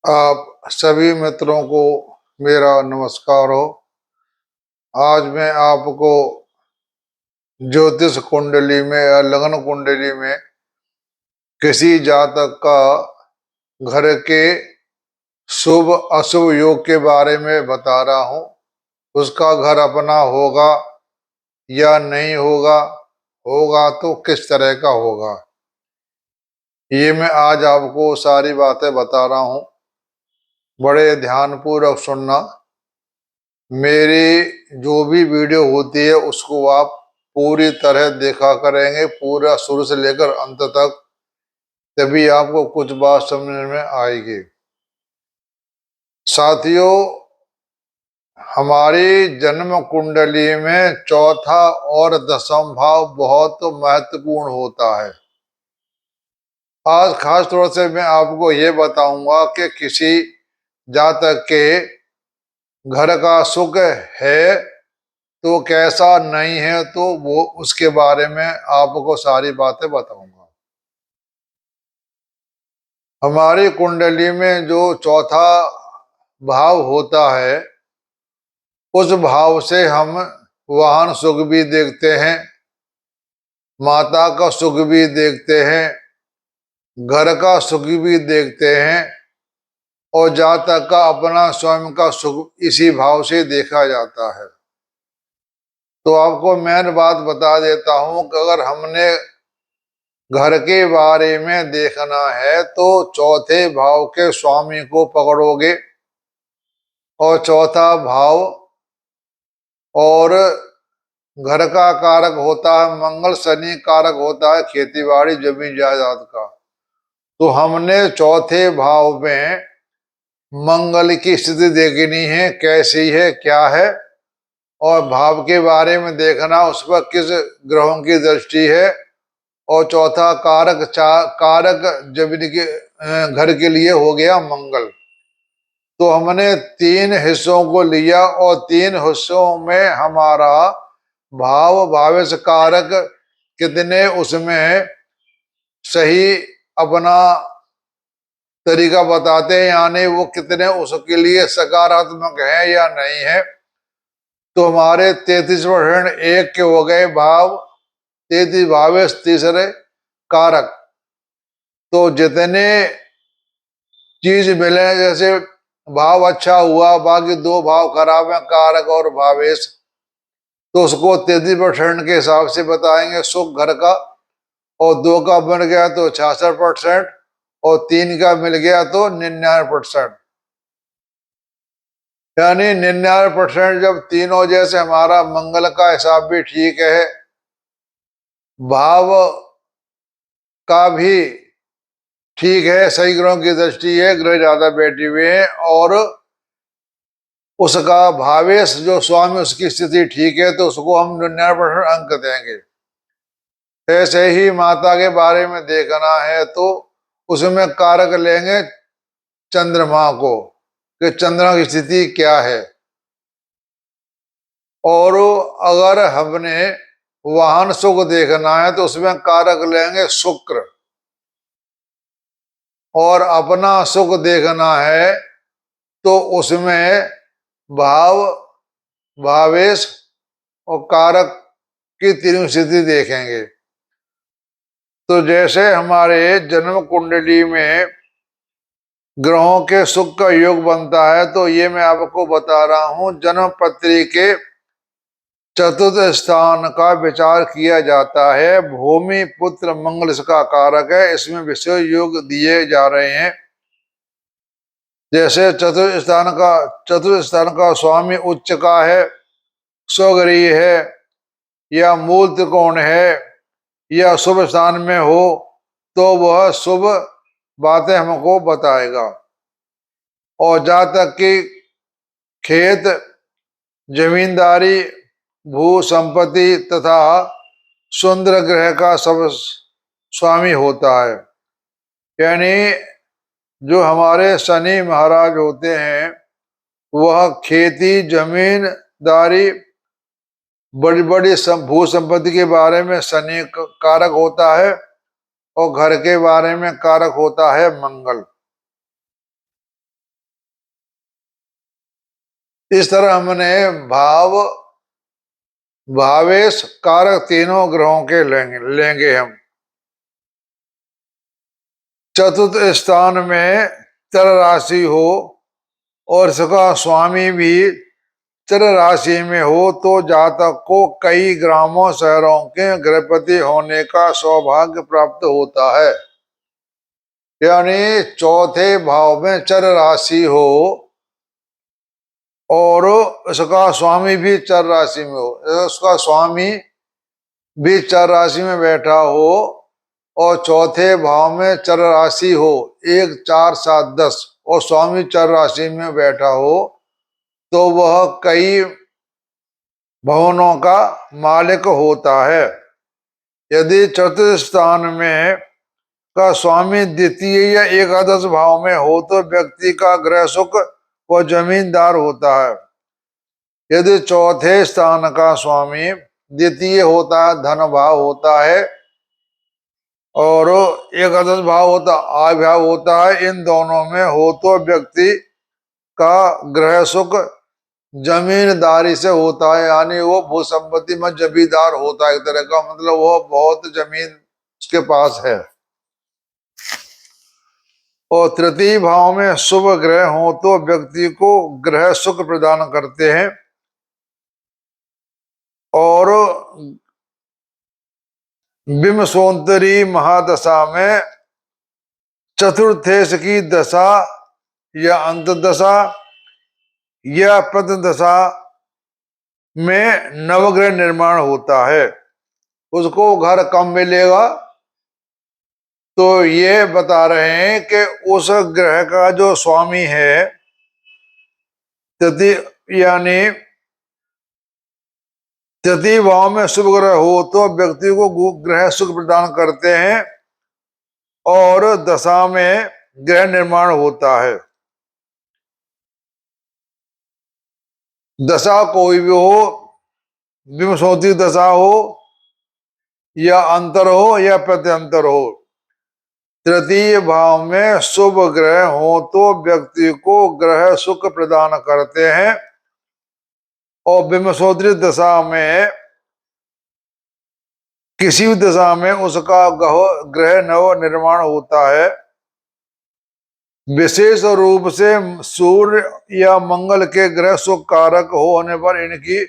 आप सभी मित्रों को मेरा नमस्कार हो। आज मैं आपको ज्योतिष कुंडली में या लग्न कुंडली में किसी जातक का घर के शुभ अशुभ योग के बारे में बता रहा हूँ। उसका घर अपना होगा या नहीं होगा, होगा तो किस तरह का होगा, ये मैं आज आपको सारी बातें बता रहा हूँ। बड़े ध्यानपूर्वक सुनना। मेरी जो भी वीडियो होती है उसको आप पूरी तरह देखा करेंगे, पूरा शुरू से लेकर अंत तक, तभी आपको कुछ बात समझ में आएगी। साथियों, हमारी जन्म कुंडली में चौथा और दसम भाव बहुत महत्वपूर्ण होता है। आज खास तौर से मैं आपको ये बताऊंगा कि किसी जातक के घर का सुख है तो कैसा नहीं है, तो वो उसके बारे में आपको सारी बातें बताऊंगा। हमारी कुंडली में जो चौथा भाव होता है, उस भाव से हम वाहन सुख भी देखते हैं, माता का सुख भी देखते हैं, घर का सुख भी देखते हैं, और जातक का अपना स्वयं का सुख इसी भाव से देखा जाता है। तो आपको मैं बात बता देता हूं कि अगर हमने घर के बारे में देखना है तो चौथे भाव के स्वामी को पकड़ोगे, और चौथा भाव और घर का कारक होता है मंगल, शनि कारक होता है खेती बाड़ी जमीन जायदाद का। तो हमने चौथे भाव में मंगल की स्थिति देखनी है, कैसी है, क्या है, और भाव के बारे में देखना उस पर किस ग्रहों की दृष्टि है, और चौथा कारक जमीन के घर के लिए हो गया मंगल। तो हमने तीन हिस्सों को लिया और तीन हिस्सों में हमारा भाव भावेश कारक कितने उसमें सही अपना तरीका बताते हैं, यानी वो कितने उसके लिए सकारात्मक है या नहीं है। तो हमारे 33% एक के हो गए भाव, 33 भावेश तीसरे कारक। तो जितने चीज मिले, जैसे भाव अच्छा हुआ बाकी दो भाव खराब है कारक और भावेश, तो उसको 33% के हिसाब से बताएंगे सुख घर का, और दो का बन गया तो 66%, और तीन का मिल गया तो 99%। यानी 99% जब तीनों, जैसे हमारा मंगल का हिसाब भी ठीक है, भाव का भी ठीक है, सही ग्रहों की दृष्टि है, ग्रह ज्यादा बैठे हुए हैं, और उसका भावेश जो स्वामी उसकी स्थिति ठीक है, तो उसको हम 99% अंक देंगे। ऐसे ही माता के बारे में देखना है तो उसमें कारक लेंगे चंद्रमा को, कि चंद्रमा की स्थिति क्या है। और अगर हमने वाहन सुख देखना है तो उसमें कारक लेंगे शुक्र, और अपना सुख देखना है तो उसमें भाव भावेश और कारक की तीनों स्थिति देखेंगे। तो जैसे हमारे जन्म कुंडली में ग्रहों के सुख का योग बनता है, तो ये मैं आपको बता रहा हूं। जन्म पत्री के चतुर्थ स्थान का विचार किया जाता है। भूमि पुत्र मंगल इसका कारक है, इसमें विशेष योग दिए जा रहे हैं। जैसे चतुर्थ स्थान का स्वामी उच्च का है, स्वगृह है, या मूल त्रिकोण है, या शुभ स्थान में हो, तो वह शुभ बातें हमको बताएगा। और जहां तक कि खेत, जमींदारी, भू संपत्ति तथा सुंदर ग्रह का सब स्वामी होता है। यानी जो हमारे शनि महाराज होते हैं, वह खेती, जमींदारी, बड़ी बड़ी भू संपत्ति के बारे में शनि कारक होता है, और घर के बारे में कारक होता है मंगल। इस तरह हमने भावेश कारक तीनों ग्रहों के लेंगे हम। चतुर्थ स्थान में चर राशि हो और इसका स्वामी भी चर राशि में हो तो जातक को कई ग्रामों शहरों के गृहपति होने का सौभाग्य प्राप्त होता है। यानी चौथे भाव में चर राशि हो और उसका स्वामी भी चर राशि में हो, उसका स्वामी भी चर राशि में बैठा हो और चौथे भाव में चर राशि हो 1 4 7 10 और स्वामी चर राशि में बैठा हो तो वह कई भवनों का मालिक होता है। यदि चतुर्थ स्थान में का स्वामी द्वितीय या एकादश भाव में हो तो व्यक्ति का गृह सुख व जमींदार होता है। यदि चौथे स्थान का स्वामी द्वितीय होता है, धन भाव होता है और एकादश भाव होता आय भाव होता है, इन दोनों में हो तो व्यक्ति का गृह सुख जमींदारी से होता है। यानी वो भू संपत्ति में जमींदार होता है, एक तरह का मतलब वो बहुत जमीन उसके पास है। और तृतीय भाव में शुभ ग्रह हो तो व्यक्ति को ग्रह सुख प्रदान करते हैं और विमसोन्तरी महादशा में चतुर्थेश की दशा या अंतदशा या प्रथमदशा में नवग्रह निर्माण होता है, उसको घर कम मिलेगा। तो ये बता रहे हैं कि उस ग्रह का जो स्वामी है यानी तृतीय भाव में शुभ ग्रह हो तो व्यक्ति को ग्रह सुख प्रदान करते हैं और दशा में ग्रह निर्माण होता है। दशा कोई भी हो, विमसोती दशा हो या अंतर हो या प्रत्यंतर हो, तृतीय भाव में शुभ ग्रह हो तो व्यक्ति को ग्रह सुख प्रदान करते हैं और विमसोत्री दशा में किसी भी दशा में उसका ग्रह नव निर्माण होता है। विशेष रूप से सूर्य या मंगल के ग्रह सुख कारक होने पर इनकी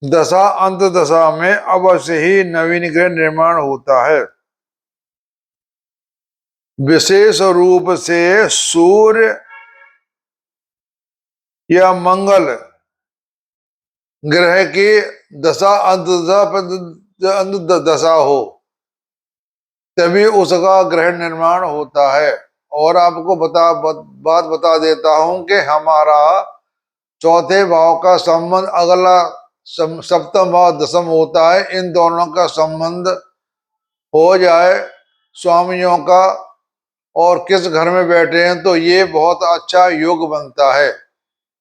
दशा अंत दशा में अवश्य ही नवीन ग्रह निर्माण होता है। विशेष रूप से सूर्य या मंगल ग्रह की दशा अंत दशा हो तभी उसका ग्रह निर्माण होता है। और आपको बात बता देता हूं कि हमारा चौथे भाव का संबंध अगला सप्तम भाव दशम होता है, इन दोनों का संबंध हो जाए स्वामियों का और किस घर में बैठे हैं तो ये बहुत अच्छा योग बनता है।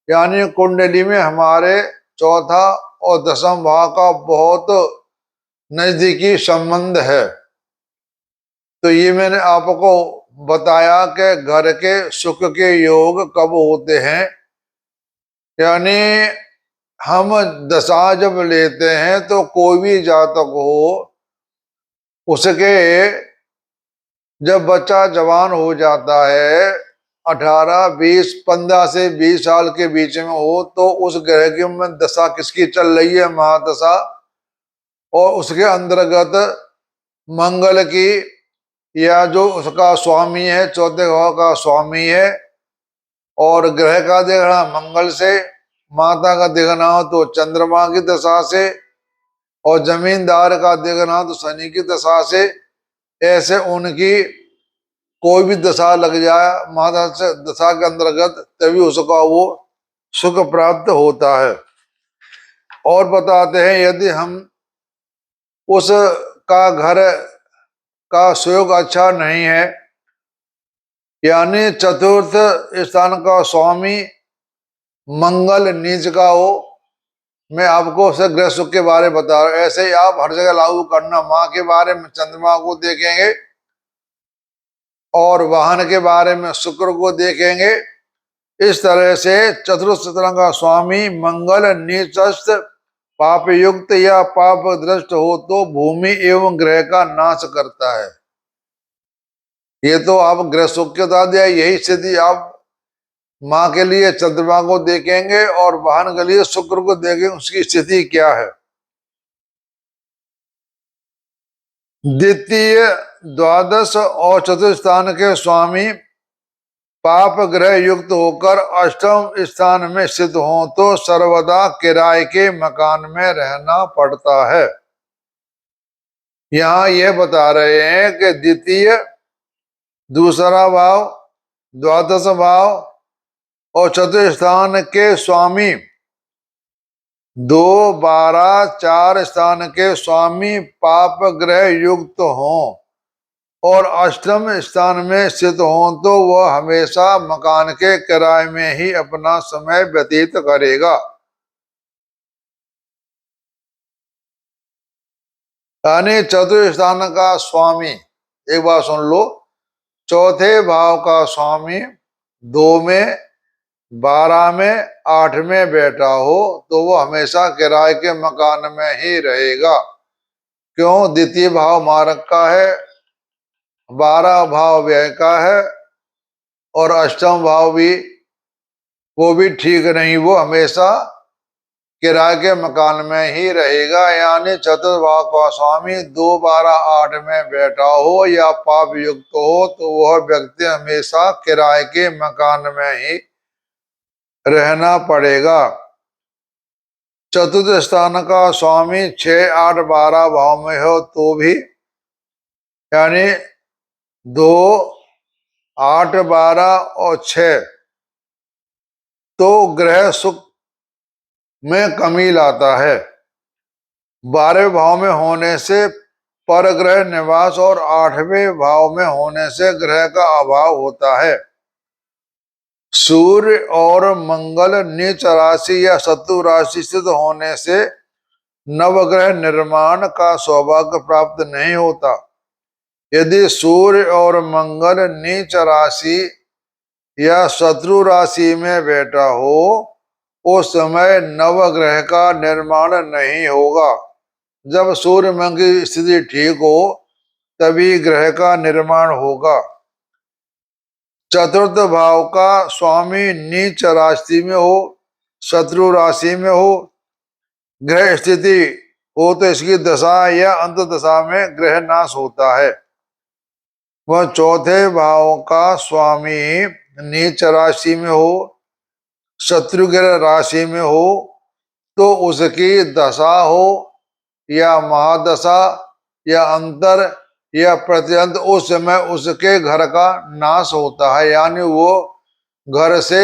यानी कुंडली में हमारे चौथा और दसम भाव का बहुत नजदीकी संबंध है। तो ये मैंने आपको बताया कि घर के सुख के योग कब होते हैं। यानी हम दशा जब लेते हैं तो कोई भी जातक हो उसके जब बच्चा जवान हो जाता है 18 20 15 से 20 साल के बीच में हो तो उस ग्रह की में दशा किसकी चल रही है, महादशा, और उसके अंतर्गत मंगल की या जो उसका स्वामी है चौथे भाव का स्वामी है और ग्रह का देखना मंगल से, माता का देखना हो तो चंद्रमा की दशा से और जमींदार का देखना हो तो शनि की दशा से, ऐसे उनकी कोई भी दशा लग जाए माता से दशा के अंतर्गत तभी उसका वो सुख प्राप्त होता है। और बताते हैं यदि हम उस का घर का सुयोग अच्छा नहीं है यानी चतुर्थ स्थान का स्वामी मंगल नीच का हो, मैं आपको उसे ग्रह सुख के बारे में बता रहा हूं, ऐसे ही आप हर जगह लागू करना। माँ के बारे में चंद्रमा को देखेंगे और वाहन के बारे में शुक्र को देखेंगे, इस तरह से चतुर्थ चतुरंग का स्वामी मंगल नीचस्थ पाप युक्त या पाप दृष्ट हो तो भूमि एवं ग्रह का नाश करता है। ये तो आप ग्रह सुख के बता दिया। यही स्थिति आप माँ के लिए चंद्रमा को देखेंगे और वाहन के लिए शुक्र को देखेंगे, उसकी स्थिति क्या है। द्वितीय द्वादश और चतुर्थ स्थान के स्वामी पाप ग्रह युक्त होकर अष्टम स्थान में स्थित हो तो सर्वदा किराए के मकान में रहना पड़ता है। यहाँ यह बता रहे हैं कि द्वितीय, दूसरा भाव, द्वादश भाव और चतुर्थ स्थान के स्वामी 2, 12, 4 स्थान के स्वामी पाप ग्रह युक्त हों और अष्टम स्थान में स्थित हों तो वह हमेशा मकान के किराए में ही अपना समय व्यतीत करेगा। यानी चतुर्थ स्थान का स्वामी, एक बार सुन लो, चौथे भाव का स्वामी 2 में, 12 में, 8 में बैठा हो तो वो हमेशा किराए के मकान में ही रहेगा। क्यों? द्वितीय भाव मारक का है, 12 भाव व्यय का है और अष्टम भाव भी वो भी ठीक नहीं, वो हमेशा किराए के मकान में ही रहेगा। यानी चतुर्थ भाव का स्वामी 2, 12, 8 में बैठा हो या पाप युक्त हो तो वह व्यक्ति हमेशा किराए के मकान में ही रहना पड़ेगा। चतुर्थ स्थान का स्वामी 6, 8, 12 भाव में हो तो भी, यानी 2, 8, 12 और 6 तो ग्रह सुख में कमी लाता है। 12वें भाव में होने से परग्रह निवास और 8वें भाव में होने से ग्रह का अभाव होता है। सूर्य और मंगल नीच राशि या शत्रु राशि स्थित होने से नवग्रह निर्माण का सौभाग्य प्राप्त नहीं होता। यदि सूर्य और मंगल नीच राशि या शत्रु राशि में बैठा हो उस समय नवग्रह का निर्माण नहीं होगा। जब सूर्य मंगल की स्थिति ठीक हो तभी ग्रह का निर्माण होगा। चतुर्थ भाव का स्वामी नीच राशि में हो, शत्रु राशि में हो, ग्रह स्थिति हो तो इसकी दशा या अंत दशा में ग्रह नाश होता है। वह चौथे भाव का स्वामी नीच राशि में हो, शत्रु ग्रह राशि में हो तो उसकी दशा हो या महादशा या अंतर या प्रत्यंत उस समय उसके घर का नाश होता है। यानी वो घर से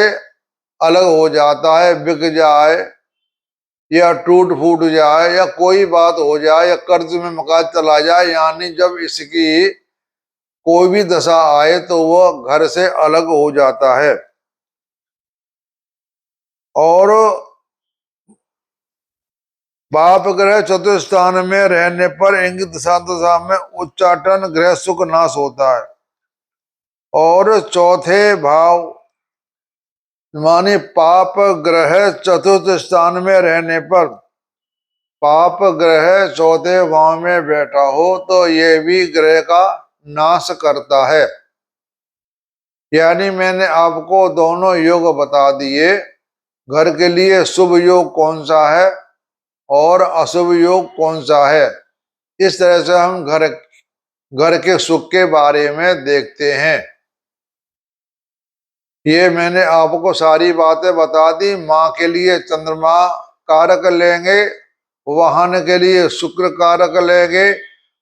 अलग हो जाता है, बिक जाए या टूट फूट जाए या कोई बात हो जाए या कर्ज में मकान चला जाए। यानी जब इसकी कोई भी दशा आए तो वह घर से अलग हो जाता है। और पाप ग्रह चतुर्थ स्थान में रहने पर इंगित दशा में उच्चाटन ग्रह सुख नाश होता है। और चौथे भाव माने पाप ग्रह चतुर्थ स्थान में रहने पर, पाप ग्रह चौथे भाव में बैठा हो तो ये भी ग्रह का नाश करता है। यानी मैंने आपको दोनों योग बता दिए। घर के लिए शुभ योग कौन सा है और अशुभ योग कौन सा है। इस तरह से हम घर के सुख के बारे में देखते हैं। ये मैंने आपको सारी बातें बता दी। माँ के लिए चंद्रमा कारक लेंगे, वाहन के लिए शुक्र कारक लेंगे,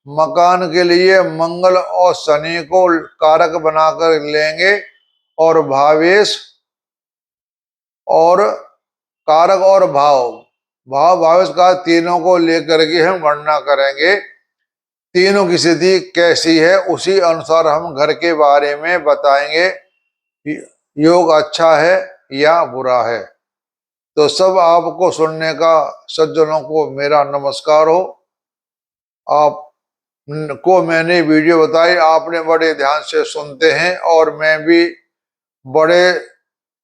मकान के लिए मंगल और शनि को कारक बनाकर लेंगे और भावेश और कारक और भाव भावेश का तीनों को लेकर के हम गणना करेंगे। तीनों की स्थिति कैसी है उसी अनुसार हम घर के बारे में बताएंगे, योग अच्छा है या बुरा है। तो सब आपको सुनने का सज्जनों को मेरा नमस्कार हो। आप को मैंने वीडियो बताई, आपने बड़े ध्यान से सुनते हैं और मैं भी बड़े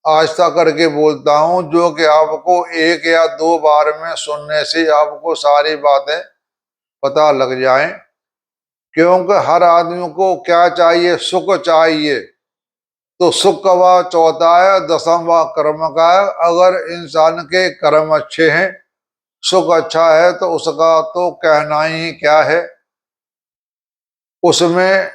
आस्था करके बोलता हूं, जो कि आपको एक या दो बार में सुनने से आपको सारी बातें पता लग जाएं। क्योंकि हर आदमी को क्या चाहिए? सुख चाहिए। तो सुख का भाव चौथा है, दसम भाव कर्म का है। अगर इंसान के कर्म अच्छे हैं, सुख अच्छा है, तो उसका तो कहना ही क्या है। उसमें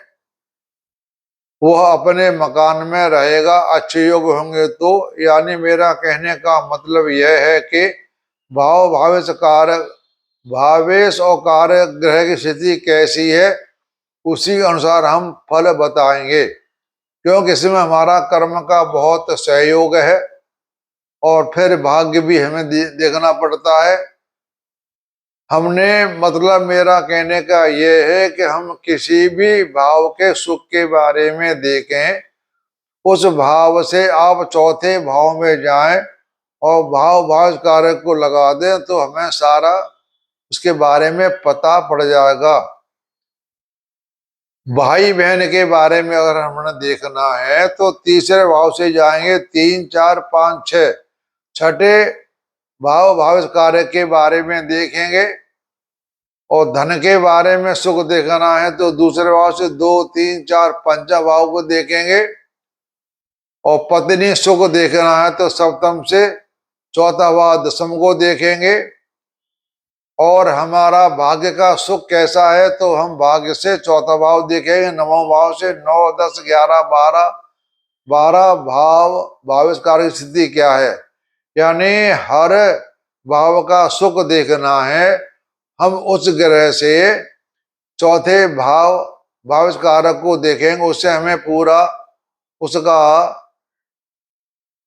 वह अपने मकान में रहेगा, अच्छे योग होंगे तो। यानी मेरा कहने का मतलब यह है कि भाव भावेश कारक, भावेश और कारक ग्रह की स्थिति कैसी है, उसी अनुसार हम फल बताएंगे। क्योंकि इसमें हमारा कर्म का बहुत सहयोग है और फिर भाग्य भी हमें देखना पड़ता है। हमने मतलब मेरा कहने का ये है कि हम किसी भी भाव के सुख के बारे में देखें, उस भाव से आप चौथे भाव में जाएं और भाव भाव कारक को लगा दें, तो हमें सारा उसके बारे में पता पड़ जाएगा। भाई बहन के बारे में अगर हमने देखना है तो तीसरे भाव से जाएंगे, 3 4 5 6, छठे भाव भाव कारक के बारे में देखेंगे। और धन के बारे में सुख देखना है तो दूसरे भाव से 2 3 4 5 भाव को देखेंगे। और पत्नी सुख देखना है तो सप्तम से चौथा भाव दसम को देखेंगे। और हमारा भाग्य का सुख कैसा है तो हम भाग्य से चौथा भाव देखेंगे, नवम भाव से 9 10 11 12 12 भाव भाविस कार्य स्थिति क्या है। यानी हर भाव का सुख देखना है। हम उस ग्रह से चौथे भाव भाविस कारक को देखेंगे, उससे हमें पूरा उसका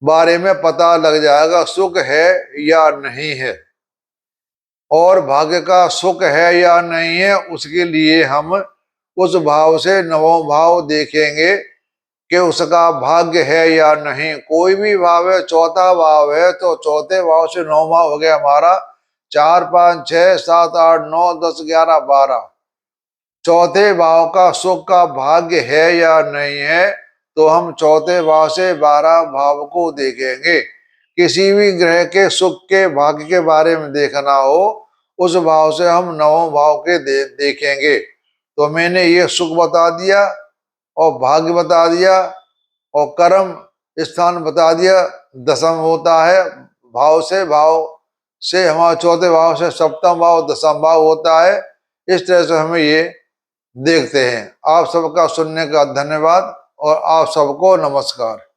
बारे में पता लग जाएगा सुख है या नहीं है। और भाग्य का सुख है या नहीं है, उसके लिए हम उस भाव से नवम भाव देखेंगे कि उसका भाग्य है या नहीं। कोई भी भाव है, चौथा भाव है तो चौथे भाव से नौ भाव हो गया हमारा 4 5 6 7 8 9 10 11 12। चौथे भाव का सुख का भाग्य है या नहीं है तो हम चौथे भाव से 12 भाव को देखेंगे। किसी भी ग्रह के सुख के भाग्य के बारे में देखना हो, उस भाव से हम नवम भाव के देखेंगे। तो मैंने ये सुख बता दिया और भाग्य बता दिया और कर्म स्थान बता दिया। दसम होता है भाव से हमारा चौथे भाव से सप्तम भाव दसम भाव होता है। इस तरह से हमें ये देखते हैं। आप सबका सुनने का धन्यवाद और आप सबको नमस्कार।